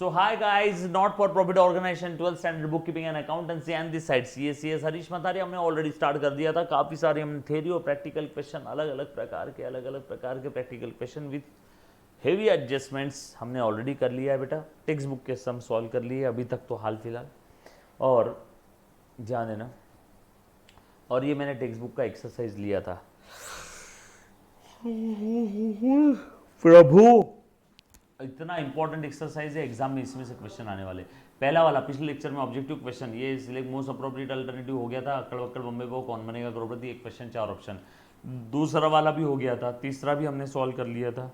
So hi guys, not for profit organization 12th standard bookkeeping and accountancy and this side CACS Harish मतारी हमने already start कर दिया था। काफ़ी सारे हम थ्योरी और प्रैक्टिकल क्वेश्चन अलग अलग प्रकार के practical question with heavy adjustments हमने ऑलरेडी कर लिया है बेटा। टेक्स्ट बुक के सम सॉल्व कर लिए अभी तक तो हाल फिलहाल, और ध्यान देना। और ये मैंने टेक्स्ट बुक का एक्सरसाइज लिया था। प्रभु, इतना इंपॉर्टेंट एक्सरसाइज है, एग्जाम में इसमें से क्वेश्चन आने वाले। पहला वाला पिछले लेक्चर में ऑब्जेक्टिव क्वेश्चन, ये सिलेक्ट मोस्ट अप्रोप्रिएट अल्टरनेटिव हो गया था। अक्कड़ बक्कड़ बम्बे बो कौन बनेगा करोड़पति, एक क्वेश्चन 4 ऑप्शन। दूसरा वाला भी हो गया था, तीसरा भी हमने सॉल्व कर लिया था,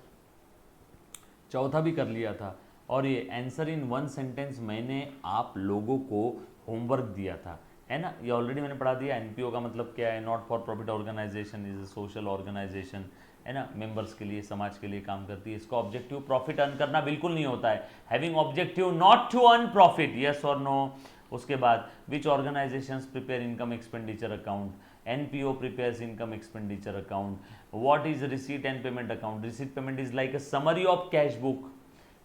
चौथा भी कर लिया था। और ये आंसर इन 1 सेंटेंस मैंने आप लोगों को होमवर्क दिया था, है ना। ये ऑलरेडी मैंने पढ़ा दिया। एनपीओ का मतलब क्या है? Not for profit organisation is a social organisation, है ना। मेंबर्स के लिए, समाज के लिए काम करती है। इसका ऑब्जेक्टिव प्रॉफिट अर्न करना बिल्कुल नहीं होता है। Having objective not to earn profit, yes और नो। उसके बाद which organisations prepare income expenditure account, NPO prepares income expenditure account. What is receipt and payment account? Receipt payment is like a summary of cash book,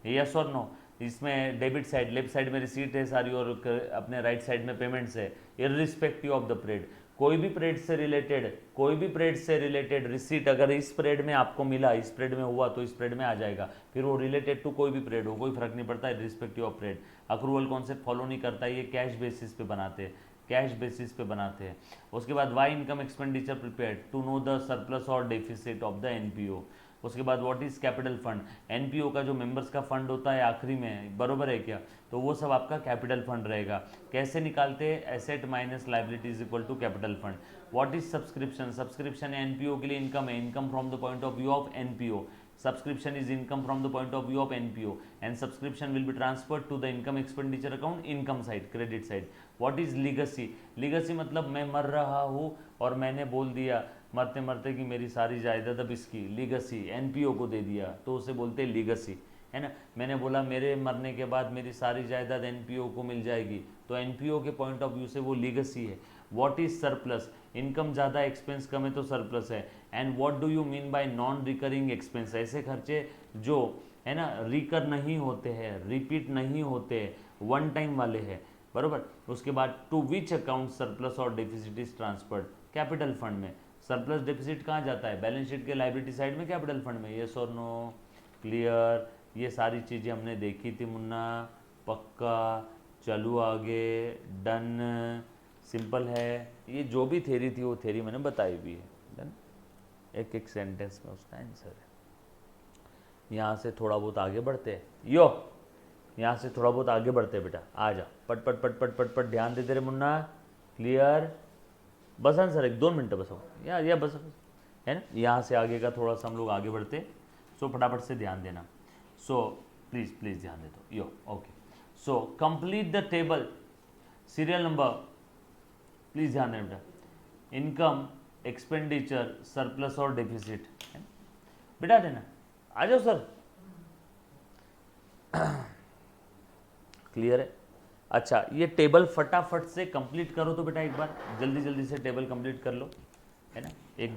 yes और no. इसमें debit side, left side में receipt है सारी और अपने right side में payments है, irrespective of the period. कोई भी पीरियड से रिलेटेड रिसीट अगर इस पीरियड में आपको मिला, इस पीरियड में हुआ तो इस पीरियड में आ जाएगा। फिर वो रिलेटेड टू कोई भी पीरियड हो, कोई फर्क नहीं पड़ता, irrespective of period. Accrual concept follow नहीं करता, ये कैश बेसिस पे बनाते हैं, कैश बेसिस पे बनाते हैं। उसके बाद why income expenditure prepared to know the surplus और डेफिसिट ऑफ द एनपीओ। उसके बाद what is capital fund? NPO का जो मेंबर्स का फंड होता है आखिरी में, बरोबर है क्या? तो वो सब आपका कैपिटल फंड रहेगा। कैसे निकालते हैं? Asset minus liability is equal to capital fund. What is subscription? Subscription NPO के लिए इनकम है, income from the point of view of NPO. Subscription is income from the point of view of NPO, and subscription will be transferred to the income expenditure account, income side, credit side. What is legacy? Legacy मतलब मैं मर रहा हूँ और मैंने बोल दिया मरते मरते कि मेरी सारी जायदाद अब इसकी, लीगसी एनपीओ को दे दिया, तो उसे बोलते हैं लीगसी, है ना। मैंने बोला मेरे मरने के बाद मेरी सारी जायदाद एनपीओ को मिल जाएगी, तो एनपीओ के पॉइंट ऑफ व्यू से वो लीगसी है। What is surplus? इनकम ज़्यादा एक्सपेंस कम है तो सरप्लस है। And what do you mean by non recurring expense? ऐसे खर्चे जो है ना रिकर नहीं होते हैं, रिपीट नहीं होते हैं, वन टाइम वाले हैं, बरोबर। उसके बाद टू विच अकाउंट सरप्लस और deficit is transferred? Capital fund में। सरप्लस डेफिसिट कहाँ जाता है? बैलेंस शीट के लायबिलिटी साइड में, कैपिटल फंड में। यस और नो? क्लियर? ये सारी चीज़ें हमने देखी थी मुन्ना, पक्का। चलो आगे, डन, सिंपल है। ये जो भी थ्योरी थी वो थ्योरी मैंने बताई भी है, डन। एक एक सेंटेंस में उसका आंसर है। यहाँ से थोड़ा बहुत आगे बढ़ते हैं, यो यहाँ से थोड़ा बहुत आगे बढ़ते हैं बेटा, आ जा, पट पट पट पट पट पट, ध्यान देते रहे मुन्ना। क्लियर? बस आंसर 1-2 मिनट बस हो या बस, है ना। यहाँ से आगे का थोड़ा सा हम लोग आगे बढ़ते, सो फटाफट से ध्यान देना। सो प्लीज़ प्लीज़ ध्यान दे दो, yo okay. So complete the table, serial number, please ध्यान देना बेटा। इनकम, एक्सपेंडिचर, सरप्लस और डेफिसिट, है बेटा, देना। आ जाओ सर। क्लियर है? अच्छा, ये टेबल फटाफट से कंप्लीट करो तो बेटा, एक बार जल्दी जल्दी से टेबल कंप्लीट कर लो, है ना। एक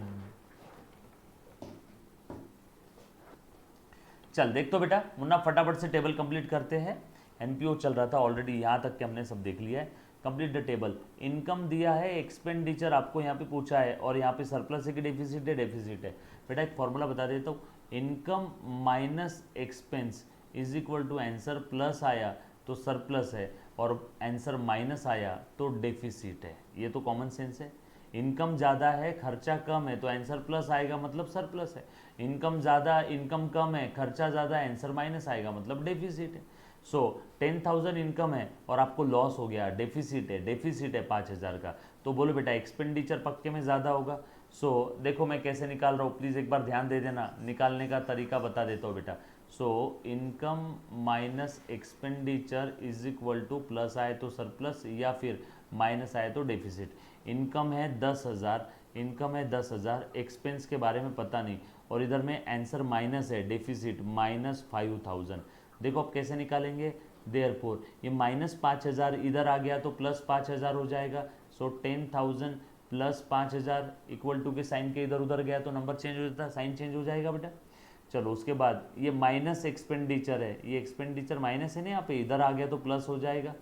चल देख तो बेटा मुन्ना, फटाफट से टेबल कंप्लीट करते हैं। एनपीओ चल रहा था ऑलरेडी, यहाँ तक के हमने सब देख लिया है। Complete the table. इनकम दिया है, एक्सपेंडिचर आपको यहाँ पे पूछा है, और यहाँ पे सरप्लस है कि डेफिसिट है? डेफिसिट है। बेटा एक फॉर्मूला बता देता हूँ, income minus expense is equal to answer plus आया तो सरप्लस है, और आंसर माइनस आया तो डेफिसिट है। ये तो कॉमन सेंस है। इनकम ज़्यादा है, खर्चा कम है, तो आंसर प्लस आएगा, मतलब सरप्लस है। इनकम ज़्यादा, इनकम कम है, खर्चा ज़्यादा है, आंसर माइनस आएगा, मतलब डेफिसिट है। सो 10,000 इनकम है और आपको लॉस हो गया, डेफिसिट है 5,000 का, तो बोलो बेटा एक्सपेंडिचर पक्के में ज़्यादा होगा। सो देखो मैं कैसे निकाल रहा हूँ, प्लीज़ एक बार ध्यान दे देना, निकालने का तरीका बता देता हूँ बेटा। So income minus expenditure is equal two plus आए तो सरप्लस, या फिर माइनस आए तो डेफिसिट। इनकम है 10,000, एक्सपेंस के बारे में पता नहीं, और इधर में आंसर माइनस है, डेफिसिट माइनस 5,000। देखो आप कैसे निकालेंगे, देयरफॉर ये माइनस 5,000 इधर आ गया तो प्लस 5,000 हो जाएगा। सो 10,000 प्लस 5,000 इक्वल टू के साइन के इधर उधर गया तो नंबर चेंज हो जाता है, साइन चेंज हो जाएगा बेटा। चलो उसके बाद ये माइनस एक्सपेंडिचर है, ये एक्सपेंडिचर माइनस है ना, यहाँ पे इधर आ गया तो प्लस हो जाएगा।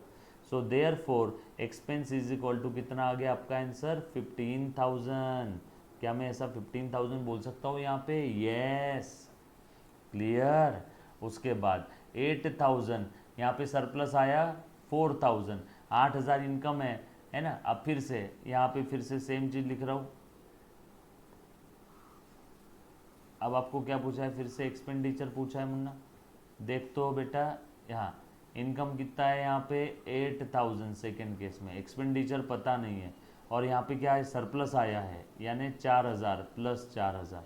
So therefore expense is equal to कितना आ गया आपका आंसर 15,000। क्या मैं ऐसा 15,000 बोल सकता हूँ यहाँ पे? Yes, clear. उसके बाद 8,000 यहाँ पे सरप्लस आया 4,000, 8,000 इनकम है ना। अब फिर से यहाँ पे फिर से सेम चीज लिख रहा हूँ। अब आपको क्या पूछा है? फिर से एक्सपेंडिचर पूछा है मुन्ना। देख तो बेटा यहाँ इनकम कितना है यहाँ पे 8,000 सेकेंड केस में, एक्सपेंडिचर पता नहीं है, और यहाँ पे क्या है? सरप्लस आया है, यानी 4,000 प्लस 4,000।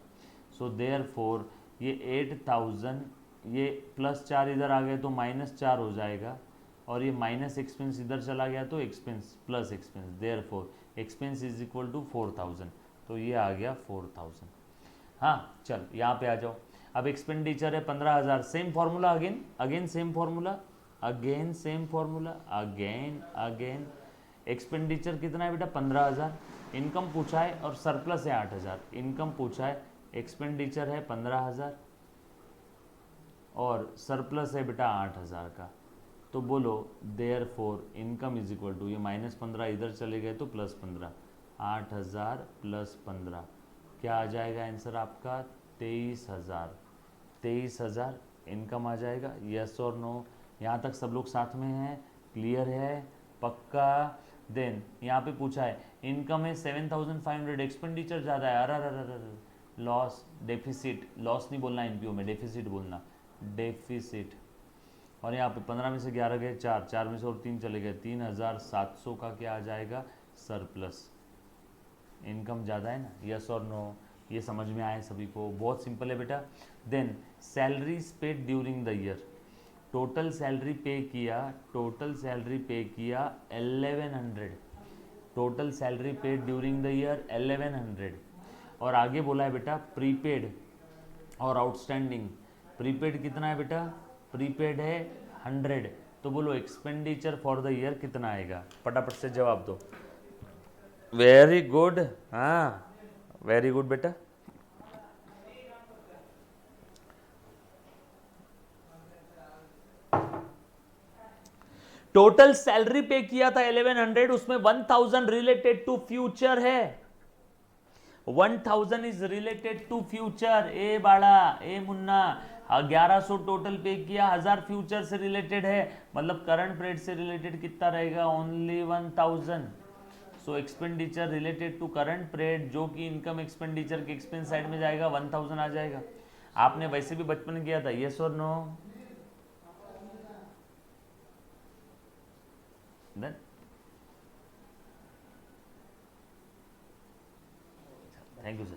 सो देयर फोर ये 8,000, ये प्लस 4 इधर आ गए तो माइनस 4 हो जाएगा, और ये माइनस एक्सपेंस इधर चला गया तो expense plus expense. Therefore expense is equal to 4,000, तो ये आ गया 4,000। हाँ चल यहाँ पे आ जाओ। अब एक्सपेंडिचर है 15,000, same formula again same formula, again same formula, again expenditure कितना है बेटा 15,000, इनकम पूछा है और सरप्लस है 8,000। इनकम पूछा है, एक्सपेंडिचर है 15,000 और सरप्लस है बेटा 8,000 का। तो बोलो therefore income is equal to, ये -15 इधर चले गए तो +15, 8,000 + 15 क्या आ जाएगा आंसर आपका? 23,000। 23,000 इनकम आ जाएगा। यस और नो? यहाँ तक सब लोग साथ में हैं? क्लियर है? पक्का? देन यहाँ पे पूछा है इनकम है 7,500, एक्सपेंडिचर ज़्यादा है, अरे लॉस, डेफिसिट, लॉस नहीं बोलना एनपीओ में, डेफिसिट बोलना, डेफिसिट। और यहाँ पे 15 में से 11 गए 4, 4 में से और 3 चले गए, 3,700 का क्या आ जाएगा? सरप्लस। इनकम ज़्यादा है ना? यस और नो? ये समझ में आए सभी को? बहुत सिंपल है बेटा। Then salaries paid during the year, total salary pay किया, टोटल सैलरी पे किया 1100, total salary paid during the year 1100। और आगे बोला है बेटा प्रीपेड और आउटस्टैंडिंग। प्रीपेड कितना है बेटा? प्रीपेड है 100। तो बोलो एक्सपेंडिचर फॉर द ईयर कितना आएगा? फटाफट से जवाब दो। वेरी गुड, हाँ वेरी गुड बेटा। टोटल सैलरी पे किया था 1100, उसमें 1,000 रिलेटेड टू फ्यूचर है, 1,000 इज रिलेटेड टू फ्यूचर। ए बाड़ा, ए मुन्ना, 1100 टोटल पे किया, 1000 फ्यूचर से रिलेटेड है, मतलब करंट पीरियड से रिलेटेड कितना रहेगा? Only 1,000। So expenditure related to current period, जो कि इनकम एक्सपेंडिचर के एक्सपेंस साइड में जाएगा, 1,000 आ जाएगा। आपने वैसे भी बचपन में किया था, यस और no? Then thank you sir.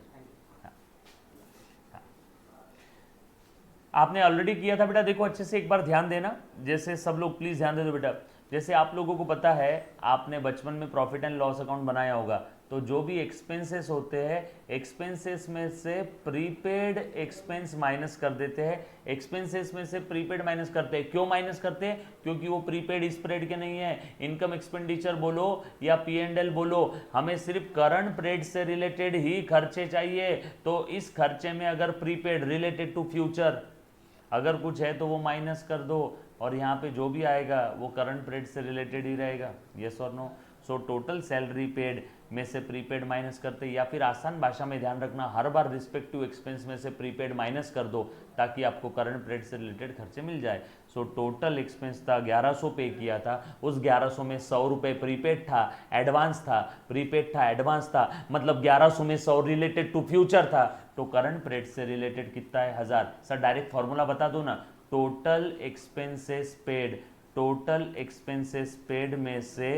आपने ऑलरेडी किया था बेटा, देखो अच्छे से एक बार ध्यान देना, जैसे सब लोग प्लीज ध्यान दे दो बेटा। जैसे आप लोगों को पता है, आपने बचपन में प्रॉफिट एंड लॉस अकाउंट बनाया होगा, तो जो भी एक्सपेंसेस होते हैं, एक्सपेंसेस में से प्रीपेड एक्सपेंस माइनस कर देते हैं, एक्सपेंसेस में से प्रीपेड माइनस करते हैं। क्यों माइनस करते हैं? क्योंकि वो प्रीपेड स्प्रेड के नहीं है। इनकम एक्सपेंडिचर बोलो या P&L बोलो, हमें सिर्फ करंट पीरियड से रिलेटेड ही खर्चे चाहिए। तो इस खर्चे में अगर प्रीपेड रिलेटेड टू फ्यूचर अगर कुछ है तो वो माइनस कर दो, और यहाँ पे जो भी आएगा वो करंट पीरियड से रिलेटेड ही रहेगा। यस और no? So total salary paid में से प्रीपेड माइनस करते, या फिर आसान भाषा में ध्यान रखना, हर बार रिस्पेक्टिव एक्सपेंस में से प्रीपेड माइनस कर दो, ताकि आपको करंट पीरियड से रिलेटेड खर्चे मिल जाए। सो टोटल एक्सपेंस था 1100 पे किया था, उस 1100 में 100 रुपये प्रीपेड था, एडवांस था, प्रीपेड था, एडवांस था, मतलब 1100 में 100 रिलेटेड टू फ्यूचर था, तो करंट पीरियड से रिलेटेड कितना है? 1000। सर डायरेक्ट फॉर्मूला बता दो ना, total expenses paid, total expenses paid में से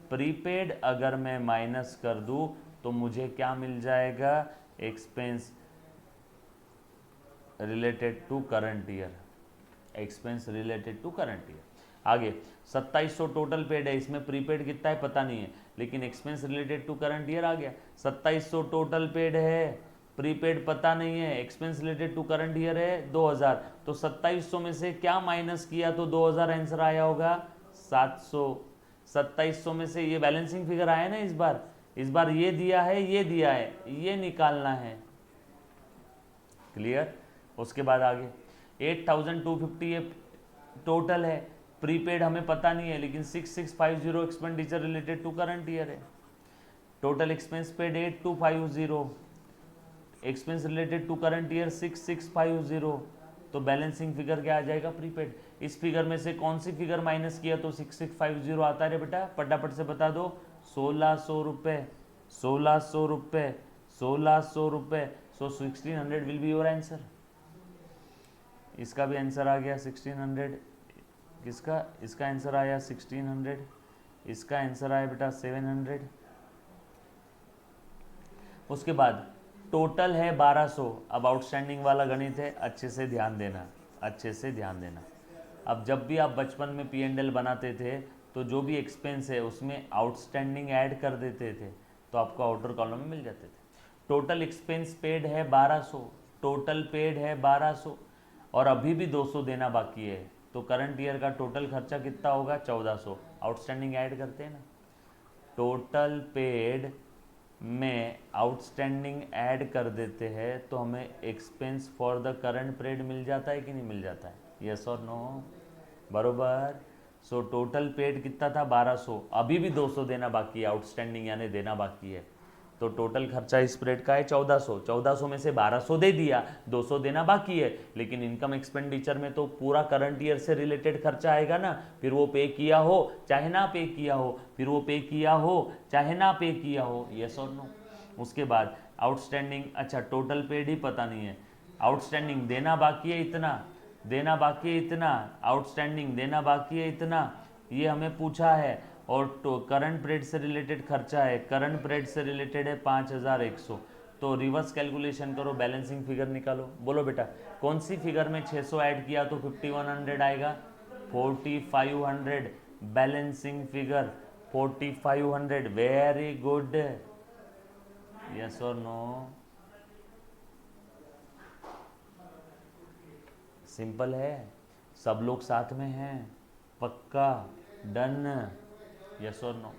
प्रीपेड अगर मैं माइनस कर दूं तो मुझे क्या मिल जाएगा? Expense related to current year, expense related to current year. आगे 2700 टोटल पेड है, इसमें प्रीपेड कितना है पता नहीं है, लेकिन expense related to current year आ गया। 2700 टोटल पेड है, प्रीपेड पता नहीं है, expense related to current year है 2000, तो 2700 में से क्या माइनस किया तो 2000 आंसर आया होगा 700। 2700 में से ये बैलेंसिंग फिगर आया ना, इस बार ये दिया है, ये दिया है, ये निकालना है। क्लियर? उसके बाद आगे 8250 ये टोटल है, प्रीपेड हमें पता नहीं है, लेकिन 6650 expenditure related to current year है। Total expense paid 8250, expense related to current year 6650, तो बैलेंसिंग फिगर क्या आ जाएगा? प्रीपेड। इस फिगर में से कौन सी फिगर माइनस किया तो 6650 आता है बेटा? फटाफट से बता दो। 1600 रुपये, 1600 रुपये, 1600 रुपये। सो 1600 विल बी योर आंसर। इसका भी आंसर आ गया 1600। किसका? इसका आंसर आया 1600। इसका आंसर आया बेटा 700। उसके बाद टोटल है 1200। अब आउटस्टैंडिंग वाला गणित है, अच्छे से ध्यान देना, अच्छे से ध्यान देना। अब जब भी आप बचपन में P&L बनाते थे तो जो भी एक्सपेंस है उसमें आउटस्टैंडिंग ऐड कर देते थे, तो आपको आउटर कॉलम में मिल जाते थे। टोटल एक्सपेंस पेड है 1200, टोटल पेड है 1200, और अभी भी 200 देना बाकी है, तो करंट ईयर का टोटल खर्चा कितना होगा? 1400। आउटस्टैंडिंग ऐड करते हैं ना, टोटल पेड में आउटस्टैंडिंग ऐड कर देते हैं तो हमें expense for the current period मिल जाता है कि नहीं मिल जाता है? यस और नो? बरोबर। सो टोटल पेड कितना था? 1200, अभी भी 200 देना बाकी है, आउटस्टैंडिंग यानी देना बाकी है, तो टोटल खर्चा इस पीरियड का है 1400। 1400 में से 1200 दे दिया, 200 देना बाकी है, लेकिन इनकम एक्सपेंडिचर में तो पूरा करंट ईयर से रिलेटेड खर्चा आएगा ना, फिर वो पे किया हो चाहे ना पे किया हो, फिर वो पे किया हो चाहे ना पे किया हो। यस और नो? उसके बाद आउटस्टैंडिंग, अच्छा टोटल पेड ही पता नहीं है, आउटस्टैंडिंग देना बाकी है इतना, देना बाकी है इतना, आउटस्टैंडिंग देना बाकी है इतना, ये हमें पूछा है, और तो करंट पीरियड से रिलेटेड खर्चा है, करंट पीरियड से रिलेटेड है 5100। तो रिवर्स कैलकुलेशन करो, बैलेंसिंग फिगर निकालो। बोलो बेटा, कौन सी फिगर में 600 ऐड किया तो 5100 आएगा? 4500। Balancing figure 4500। Very good. Yes और नो? सिंपल है, सब लोग साथ में हैं, पक्का, डन? यस और नो?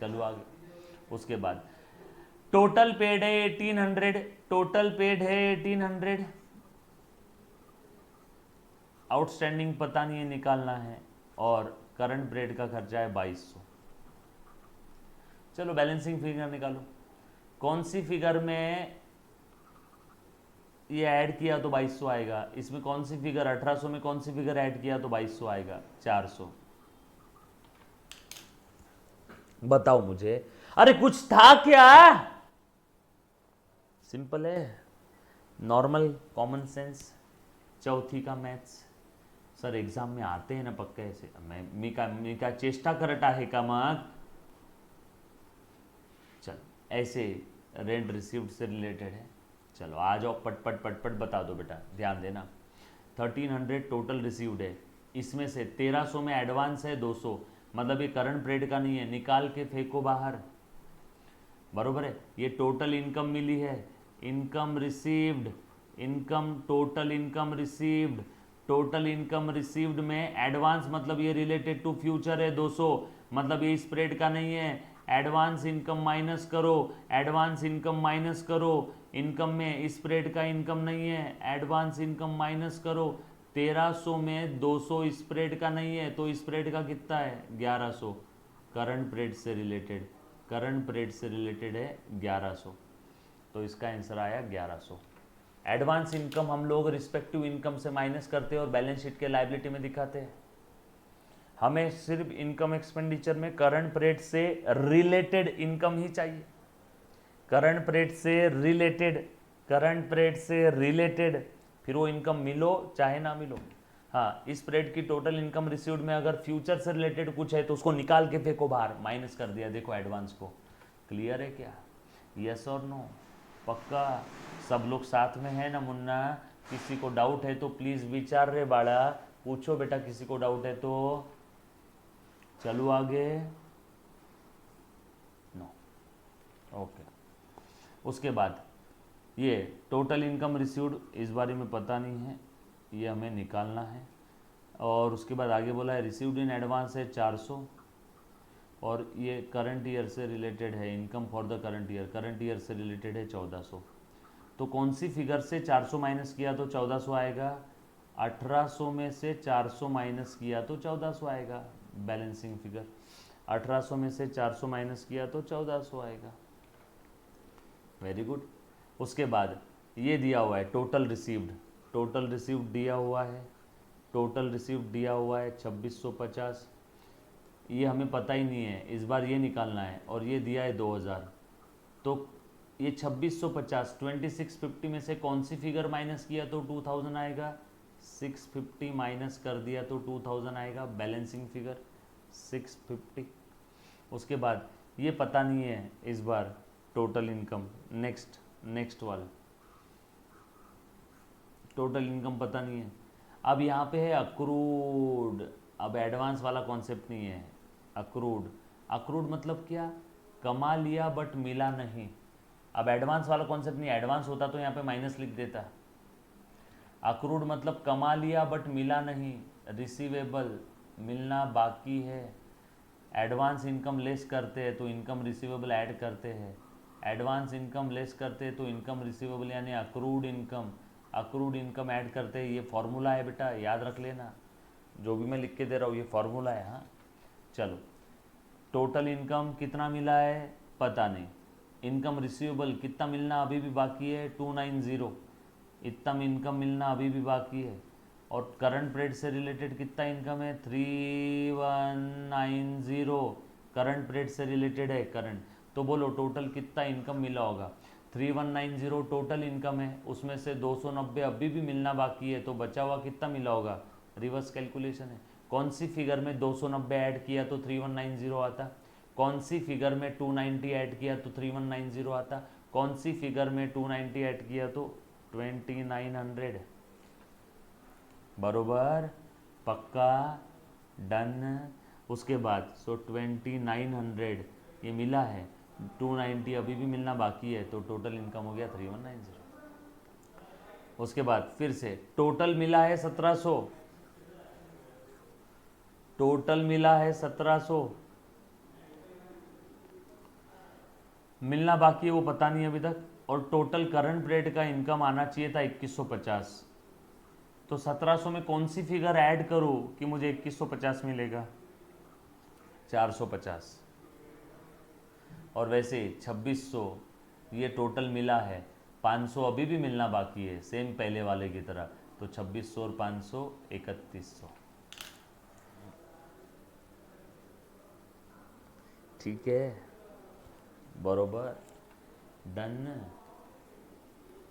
चलो आगे। उसके बाद टोटल पेड है 1800, टोटल पेड है 1800, आउटस्टैंडिंग पता नहीं है, निकालना है, और करंट पीरियड का खर्चा है 2200। चलो बैलेंसिंग फिगर निकालो। कौन सी फिगर में ये ऐड किया तो 2200 आएगा? इसमें कौन सी फिगर, 1800 में कौन सी फिगर ऐड किया तो 2200 आएगा? 400। बताओ मुझे, अरे कुछ था क्या? सिंपल है, नॉर्मल कॉमन सेंस, चौथी का मैथ्स। सर एग्जाम में आते हैं ना पक्का ऐसे, मी का चेष्टा करता है का मत। चल ऐसे रेंट रिसीव्ड से रिलेटेड है, चलो आ जाओ, पट पट पट पट बता दो बेटा, ध्यान देना। 1300 टोटल रिसीव्ड है, इसमें से 1300 में एडवांस है 200, मतलब ये करंट पीरियड का नहीं है, निकाल के फेंको बाहर। बरोबर है? ये टोटल इनकम मिली है, income received, income, total income received, total income received में एडवांस मतलब ये रिलेटेड टू फ्यूचर है 200, मतलब ये स्प्रेड का नहीं है। एडवांस इनकम माइनस करो, एडवांस इनकम माइनस करो, इनकम में स्प्रेड का इनकम नहीं है, एडवांस इनकम माइनस करो। 1300 में 200 स्प्रेड का नहीं है, तो स्प्रेड का कितना है? 1100। करंट पीरियड से रिलेटेड, करंट पीरियड से रिलेटेड है 1100, तो इसका आंसर आया 1100। एडवांस इनकम हम लोग रिस्पेक्टिव इनकम से माइनस करते हैं और बैलेंस शीट के लायबिलिटी में दिखाते हैं। हमें सिर्फ इनकम एक्सपेंडिचर में करंट पीरियड से रिलेटेड इनकम ही चाहिए, करंट पीरियड से रिलेटेड, करंट पीरियड से रिलेटेड, फिर वो इनकम मिलो चाहे ना मिलो। हाँ, इस पीरियड की टोटल इनकम रिसीव्ड में अगर फ्यूचर से रिलेटेड कुछ है तो उसको निकाल के फेंको बाहर, माइनस कर दिया, देखो एडवांस को। क्लियर है क्या? यस और नो? पक्का? सब लोग साथ में है ना मुन्ना? किसी को डाउट है तो प्लीज विचार रे बाड़ा, पूछो बेटा, किसी को डाउट है तो। चलो आगे। नो? ओके। उसके बाद ये टोटल इनकम रिसीव्ड इस बारे में पता नहीं है, ये हमें निकालना है। और उसके बाद आगे बोला है रिसीव्ड इन एडवांस है 400, और ये करंट ईयर से रिलेटेड है, income for the current year से रिलेटेड है 1400। तो कौन सी फिगर से 400 माइनस किया तो 1400 आएगा? 1800 में से 400 माइनस किया तो 1400 आएगा, बैलेंसिंग फिगर। 1800 में से 400 माइनस किया तो 1400 आएगा। Very good. उसके बाद ये दिया हुआ है टोटल रिसीव्ड, टोटल रिसीव्ड दिया हुआ है, टोटल रिसीव्ड दिया हुआ है 2650। ये हमें पता ही नहीं है, इस बार ये निकालना है, और ये दिया है 2000। तो ये 2650 2650 में से कौन सी फिगर माइनस किया तो 2000 आएगा? 650 माइनस कर दिया तो 2000 आएगा, बैलेंसिंग फिगर 650। उसके बाद ये पता नहीं है इस बार टोटल इनकम। नेक्स्ट वाला टोटल इनकम पता नहीं है। अब यहाँ पे है अक्रूड। अब एडवांस वाला कॉन्सेप्ट नहीं है। अक्रूड, अक्रूड मतलब क्या? कमा लिया बट मिला नहीं। अब एडवांस वाला कॉन्सेप्ट नहीं, एडवांस होता तो यहाँ पे माइनस लिख देता। अक्रूड मतलब कमा लिया बट मिला नहीं, रिसीवेबल मिलना बाकी है। एडवांस इनकम लेस करते हैं तो इनकम रिसीवेबल ऐड करते हैं, एडवांस इनकम लेस करते हैं तो इनकम रिसीवेबल यानी अक्रूड इनकम ऐड करते हैं। ये फॉर्मूला है बेटा, याद रख लेना, जो भी मैं लिख के दे रहा हूँ ये फॉर्मूला है। हाँ चलो, टोटल इनकम कितना मिला है पता नहीं, इनकम रिसीवेबल कितना मिलना अभी भी बाकी है 290, इतना इनकम मिलना अभी भी बाकी है। और करंट पीरियड से रिलेटेड कितना इनकम है 3190, करंट पीरियड से रिलेटेड है करंट। तो बोलो टोटल कितना इनकम मिला होगा? 3190 टोटल इनकम है, उसमें से 290 अभी भी मिलना बाकी है, तो बचा हुआ कितना मिला होगा? रिवर्स कैलकुलेशन है। कौन सी फिगर में 290 ऐड किया तो 3190 आता? कौन सी फिगर में 290 ऐड किया तो 3190 आता? कौन सी फिगर में 290 ऐड किया तो 2900? बरोबर, पक्का, डन। उसके बाद 2900 ये मिला है, 290 अभी भी मिलना बाकी है, तो टोटल इनकम हो गया 3190। उसके बाद फिर से टोटल मिला है 1700, टोटल मिला है 1700, मिलना बाकी है वो पता नहीं अभी तक, और टोटल करंट पीरियड का इनकम आना चाहिए था 2150। तो 1700 में कौन सी फिगर ऐड करूं कि मुझे 2150 मिलेगा? 450। और वैसे 2600 ये टोटल मिला है, 500 अभी भी मिलना बाकी है सेम पहले वाले की तरह, तो 2600 और 500 3100। ठीक है, बरोबर, डन।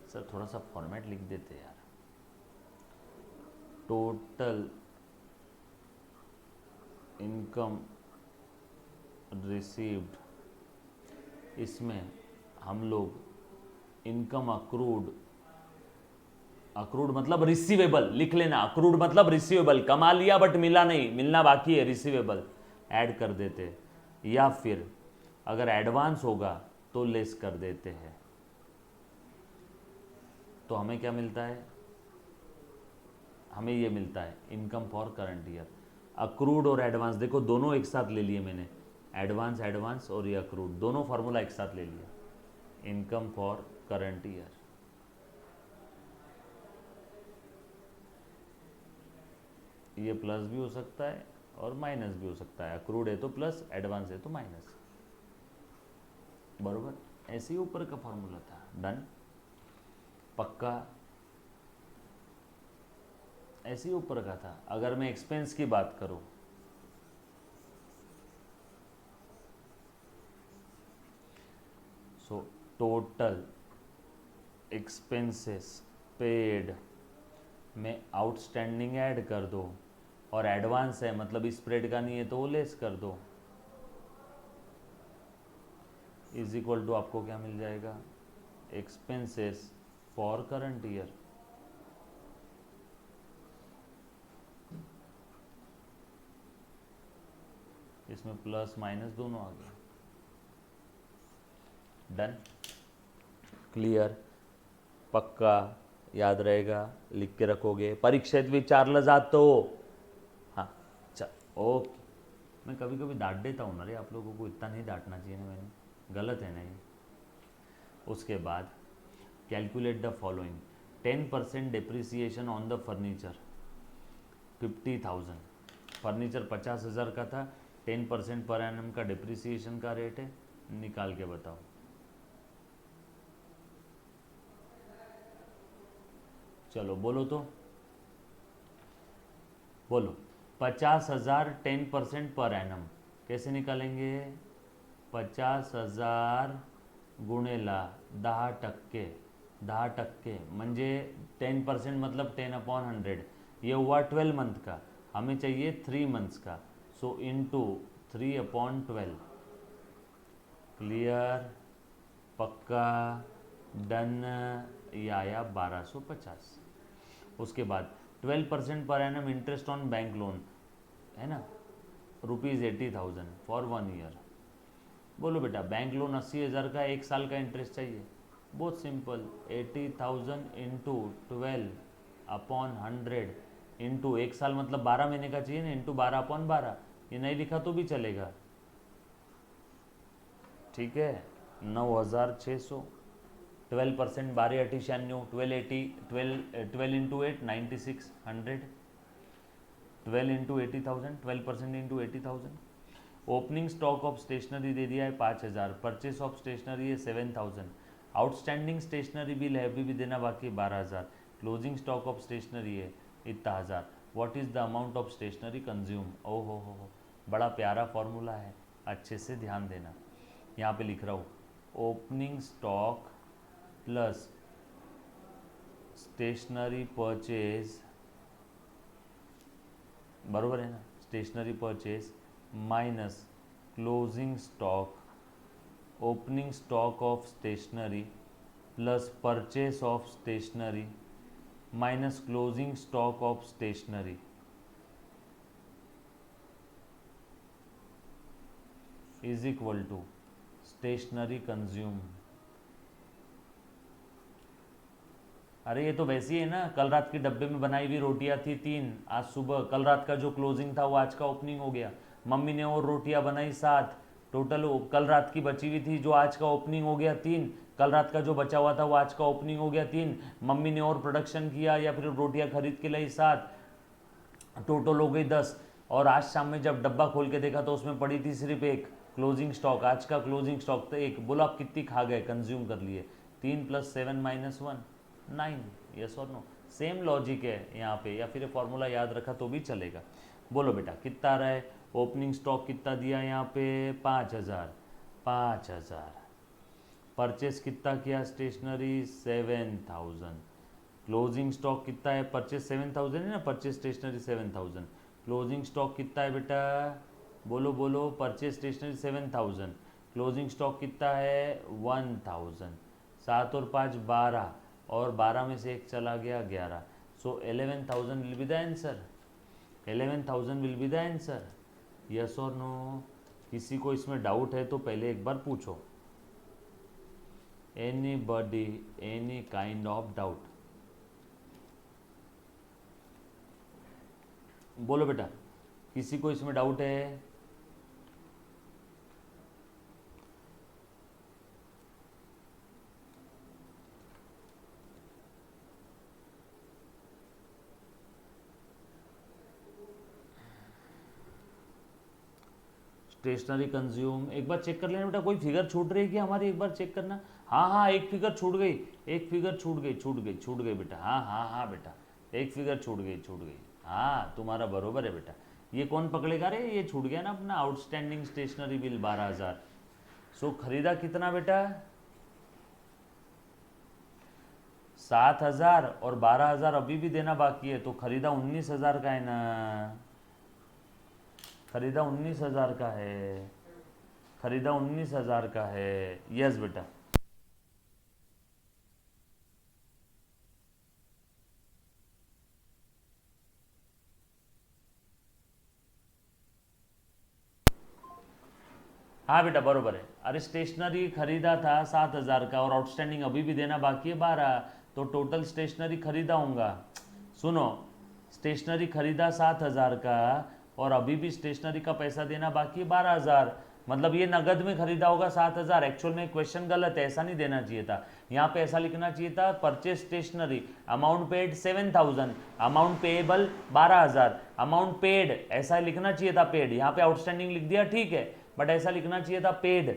सर थोड़ा सा फॉर्मेट लिख देते यार। टोटल इनकम रिसीव्ड, इसमें हम लोग इनकम अक्रूड, अक्रूड मतलब रिसीवेबल लिख लेना, अक्रूड मतलब रिसीवेबल, कमा लिया बट मिला नहीं, मिलना बाकी है, रिसीवेबल ऐड कर देते, या फिर अगर एडवांस होगा तो लेस कर देते हैं। तो हमें क्या मिलता है? हमें ये मिलता है income for current year. Accrued और एडवांस देखो दोनों एक साथ ले लिए मैंने, एडवांस और ये अक्रूड दोनों फार्मूला एक साथ ले लिया, इनकम फॉर करंट ईयर। ये प्लस भी हो सकता है और माइनस भी हो सकता है, अक्रूड है तो प्लस, एडवांस है तो माइनस, बरोबर। ऐसे ही ऊपर का फॉर्मूला था, डन, पक्का, ऐसे ही ऊपर का था। अगर मैं एक्सपेंस की बात करूं, सो टोटल एक्सपेंसेस पेड में आउटस्टैंडिंग ऐड कर दो, और एडवांस है मतलब स्प्रेड का नहीं है तो वो लेस कर दो, इज इक्वल टू आपको क्या मिल जाएगा? Expenses for current year. इसमें प्लस माइनस दोनों आ गए, डन, क्लियर, पक्का, याद रहेगा, लिख के रखोगे, परीक्षेत विचारलं जातो। हाँ चल, ओके। मैं कभी कभी डांट देता हूँ ना रे, आप लोगों को इतना नहीं डांटना चाहिए ना, मैंने, गलत है ना ये। उसके बाद calculate the following 10% depreciation on the furniture 50,000, furniture 50,000 का था, 10% पर एनम का डिप्रिसिएशन का रेट है, निकाल के बताओ। चलो बोलो तो, बोलो 50,000 10% पर एनम कैसे निकालेंगे? 50,000 गुणेला 10%, 10% म्हणजे 10% मतलब 10/100, ये हुआ 12 मंथ का, हमें चाहिए 3 मंथ्स का, सो इंटू 3/12। क्लियर, पक्का, डन, ये आया 1250। उसके बाद 12% per annum interest on bank loan है ना, ₹80,000 फॉर 1 ईयर। बोलो बेटा बैंक लोन 80,000 का, 1 साल का इंटरेस्ट चाहिए, बहुत सिंपल, 80,000 इंटू 12/100 इंटू 1 साल मतलब 12 महीने का चाहिए ना, इंटू 12/12, ये नहीं लिखा तो भी चलेगा, ठीक है। 9,600, 12% 12/96, 12 into 8 9600, 12 into 80,000, 12% into 80,000। Opening stock of stationery दे दिया है 5,000, परचेस ऑफ स्टेशनरी है 7,000, आउटस्टैंडिंग स्टेशनरी बिल है अभी भी देना बाकी 12,000, क्लोजिंग स्टॉक ऑफ स्टेशनरी है इतना 1,000। What is the amount of stationery consume? ओ हो, बड़ा प्यारा फॉर्मूला है, अच्छे से ध्यान देना। यहाँ पे लिख रहा हूँ, opening stock plus stationery purchase, बरोबर है ना, stationery purchase minus closing stock, opening stock of stationery plus purchase of stationery minus closing stock of stationery is equal to stationery consume. अरे ये तो वैसी है ना, कल रात के डब्बे में बनाई हुई रोटियां थी 3, आज सुबह कल रात का जो क्लोजिंग था वो आज का ओपनिंग हो गया, मम्मी ने और रोटियां बनाई 7, टोटल कल रात की बची हुई थी जो आज का ओपनिंग हो गया 3, कल रात का जो बचा हुआ था वो आज का ओपनिंग हो गया 3, मम्मी ने और प्रोडक्शन किया या फिर रोटियां खरीद के लाई 7, टोटल हो गई 10, और आज शाम में जब डब्बा खोल के देखा तो उसमें पड़ी थी सिर्फ 1 क्लोजिंग स्टॉक, आज का क्लोजिंग स्टॉक तो 1। बोलो आप कितनी खा गए, कंज्यूम कर लिए? 3 + 7 - 1 9, यस और नो। सेम लॉजिक है यहाँ पे, या फिर फॉर्मूला याद रखा तो भी चलेगा। बोलो बेटा कितना आ रहा है? ओपनिंग स्टॉक कितना दिया यहाँ पे? 5,000, 5,000। परचेस कितना किया स्टेशनरी? 7,000। क्लोजिंग स्टॉक कितना है? परचेस 7,000 है ना, परचेस स्टेशनरी 7,000। क्लोजिंग स्टॉक कितना है बेटा? बोलो बोलो, परचेस स्टेशनरी 7,000, क्लोजिंग स्टॉक कितना है? 1,000। 7 और 5 12, और 12 में से 1 चला गया 11, सो 11,000 will be the answer. 11,000 will be the answer, yes और नो? किसी को इसमें डाउट है तो पहले एक बार पूछो। Anybody, any kind of doubt? बोलो बेटा, किसी को इसमें डाउट है? स्टेशनरी कंज्यूम एक बार चेक कर लेना बेटा, कोई फिगर छूट रही है क्या हमारी? एक बार चेक करना। हाँ हाँ, एक फिगर छूट गई, एक फिगर छूट गई बेटा। हाँ हाँ हाँ बेटा, एक फिगर छूट गई। हाँ तुम्हारा बरोबर है बेटा। ये कौन पकड़ेगा रे? ये छूट गया ना अपना आउटस्टैंडिंग स्टेशनरी बिल 12,000। सो खरीदा कितना बेटा? 7,000, और 12,000 अभी भी देना बाकी है, तो खरीदा 19,000 का है ना, खरीदा 19,000 का है, खरीदा 19,000 का है, यस बेटा। हाँ बेटा बरोबर है। अरे स्टेशनरी खरीदा था 7,000 का, और आउटस्टैंडिंग अभी भी देना बाकी है 12, तो टोटल स्टेशनरी खरीदा होगा। सुनो, स्टेशनरी खरीदा 7,000 का, और अभी भी स्टेशनरी का पैसा देना बाकी है 12,000, मतलब ये नगद में खरीदा होगा 7,000। एक्चुअल में क्वेश्चन गलत है, ऐसा नहीं देना चाहिए था। यहाँ पे ऐसा लिखना चाहिए था purchase stationery, amount paid 7,000, amount payable 12,000, amount paid ऐसा लिखना चाहिए था पेड। यहाँ पे आउटस्टैंडिंग लिख दिया ठीक है, बट ऐसा लिखना चाहिए था पेड,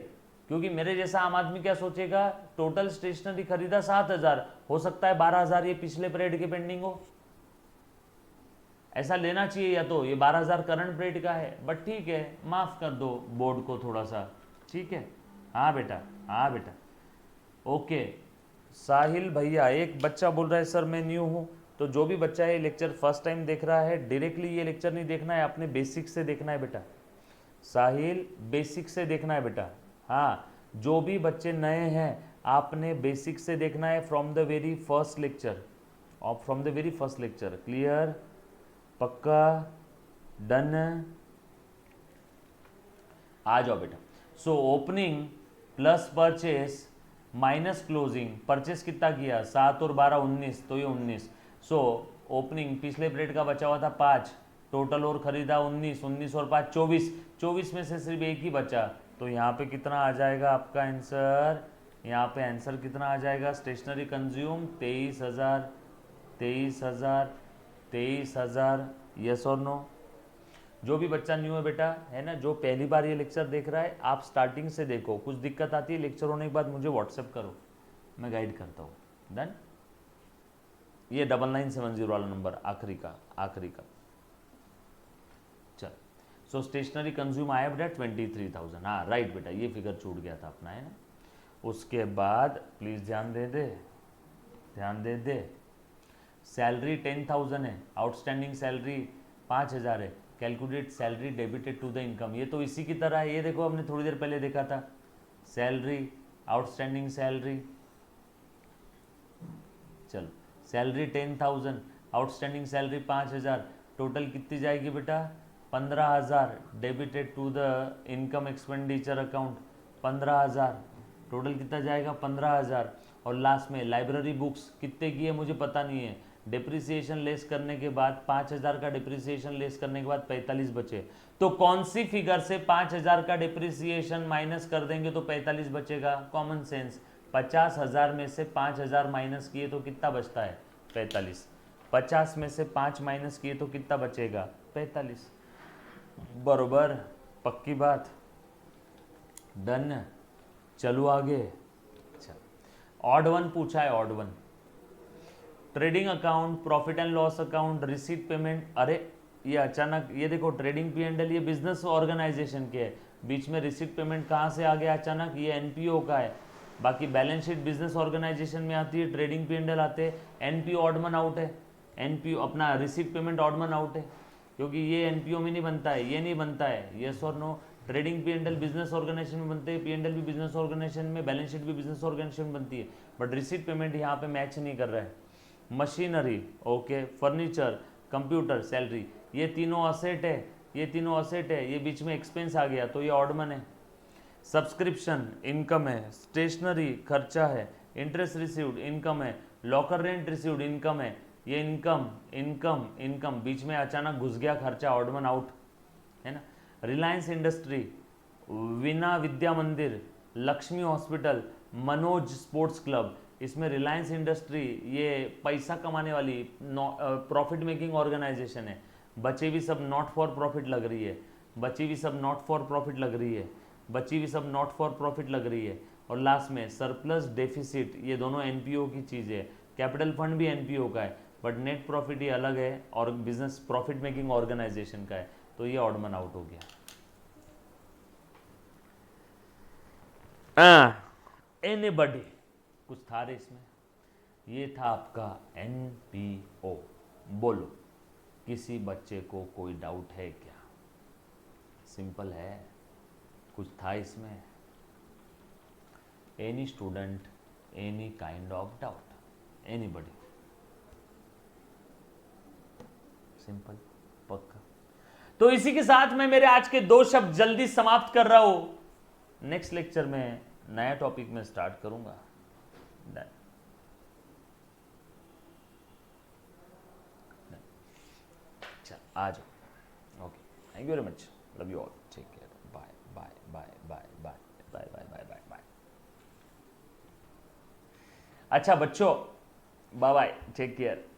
क्योंकि मेरे जैसा आम आदमी क्या सोचेगा, टोटल स्टेशनरी खरीदा 7,000, हो सकता है 12,000 ये पिछले पीरियड की पेंडिंग हो, ऐसा लेना चाहिए। या तो ये 12,000 करंट पीरियड का है, बट ठीक है माफ कर दो बोर्ड को थोड़ा सा, ठीक है। हाँ बेटा, हाँ बेटा, ओके। साहिल भैया, एक बच्चा बोल रहा है सर मैं न्यू हूँ, तो जो भी बच्चा ये लेक्चर फर्स्ट टाइम देख रहा है, डायरेक्टली ये लेक्चर नहीं देखना है, अपने बेसिक से देखना है बेटा। साहिल बेसिक से देखना है बेटा। हाँ, जो भी बच्चे नए हैं आपने बेसिक से देखना है, from the very first lecture, और from the very first lecture. Clear, पक्का, डन, आ जाओ बेटा। So opening plus purchase minus closing, purchase कितना किया 7 और 12 19, तो ये 19। सो ओपनिंग पिछले पीरियड का बचा हुआ था 5, टोटल और खरीदा 19, 19 और 5 24, 24 में से सिर्फ एक ही बचा, तो यहाँ पे कितना आ जाएगा आपका आंसर, यहाँ पे आंसर कितना आ जाएगा, स्टेशनरी कंज्यूम 23,000, 23,000, 23,000, यस और नो। जो भी बच्चा न्यू है बेटा, है ना, जो पहली बार ये लेक्चर देख रहा है, आप स्टार्टिंग से देखो, कुछ दिक्कत आती है लेक्चर होने के बाद मुझे व्हाट्सएप करो, मैं गाइड करता हूँ। डन। ये 9970 वाला नंबर आखिरी का, आखिरी का। चल, सो स्टेशनरी कंज्यूम आया बेटा 23,000, हाँ राइट बेटा, ये फिगर छूट गया था अपना, है ना। उसके बाद प्लीज ध्यान दे दे, ध्यान दे दे, सैलरी 10,000 है, आउटस्टैंडिंग सैलरी 5,000 है, calculate salary debited to the income. ये तो इसी की तरह है, ये देखो हमने थोड़ी देर पहले देखा था, सैलरी आउटस्टैंडिंग सैलरी। चलो, सैलरी 10,000, आउटस्टैंडिंग सैलरी 5,000, टोटल कितनी जाएगी बेटा 15,000, debited to the income expenditure account 15,000, total कितना जाएगा 15,000। और लास्ट में लाइब्रेरी बुक्स कितने की है मुझे पता नहीं है, डिप्रिसिएशन लेस करने के बाद 5,000 का डिप्रिसिएशन लेस करने के बाद 45 बचे, तो कौन सी फिगर से 5,000 का डिप्रिसिएशन माइनस कर देंगे तो 45 बचेगा, कॉमन सेंस। 50,000 में से 5,000 माइनस किए तो कितना बचता है 45, 50 में से 5 माइनस किए तो कितना बचेगा 45, बरोबर, पक्की बात, डन। चलो आगे। अच्छा, ऑड वन पूछा है, odd one, trading account, profit and loss account, receipt payment. अरे ये अचानक, ये देखो ट्रेडिंग P&L ये बिजनेस ऑर्गेनाइजेशन के है, बीच में रिसीट पेमेंट कहाँ से आ गया अचानक, ये NPO का है। बाकी बैलेंस शीट बिजनेस ऑर्गेनाइजेशन में आती है, ट्रेडिंग P&L आते हैं, NPO ऑड मन आउट है, NPO अपना रिसीट पेमेंट ऑड मन आउट है, क्योंकि ये NPO में नहीं बनता है, ये नहीं बनता है, यस और no. Trading P&L business organisation में बनते हैं, P&L भी बिजनेस ऑर्गेनाइजेशन में, बैलेंस शीट भी बिजनेस ऑर्गेनाइजेशन में बनती है, बट रिसीट पेमेंट यहाँ पे मैच नहीं कर रहा है। Machinery okay, furniture, computer, salary, ये तीनों असेट है, ये तीनों असेट है, ये बीच में एक्सपेंस आ गया तो ये ऑडमन है। सब्सक्रिप्शन इनकम है, स्टेशनरी खर्चा है, इंटरेस्ट रिसीव्ड इनकम है, लॉकर रेंट रिसीव्ड इनकम है, ये इनकम इनकम इनकम, बीच में अचानक घुस गया खर्चा, ऑडमन आउट, है ना। रिलायंस इंडस्ट्री, वीना विद्या मंदिर, Lakshmi hospital, Manoj sports club, इसमें रिलायंस इंडस्ट्री ये पैसा कमाने वाली प्रॉफिट मेकिंग ऑर्गेनाइजेशन है, बची भी सब नॉट फॉर प्रॉफिट लग रही है, बची भी सब नॉट फॉर प्रॉफिट लग रही है, बची भी सब नॉट फॉर प्रॉफिट लग रही है। और लास्ट में सरप्लस डेफिसिट, ये दोनों NPO की चीज़ है, कैपिटल फंड भी NPO का है, बट नेट प्रॉफिट ये अलग है और बिजनेस प्रॉफिट मेकिंग ऑर्गेनाइजेशन का है, तो ये ऑडमन आउट हो गया। एनीबडी, कुछ था रे इसमें, ये था आपका NPO। बोलो किसी बच्चे को कोई डाउट है क्या, सिंपल है, कुछ था इसमें, any student, any kind of doubt, anybody, simple, पक्का। तो इसी के साथ मैं मेरे आज के 2 शब्द जल्दी समाप्त कर रहा हूं, नेक्स्ट लेक्चर में नया टॉपिक में स्टार्ट करूंगा। चल आ जाओ, okay, thank you very much, love you all, take care, bye. Bye bye bye bye bye bye bye bye bye. अच्छा बच्चों, बाय बाय, टेक केयर।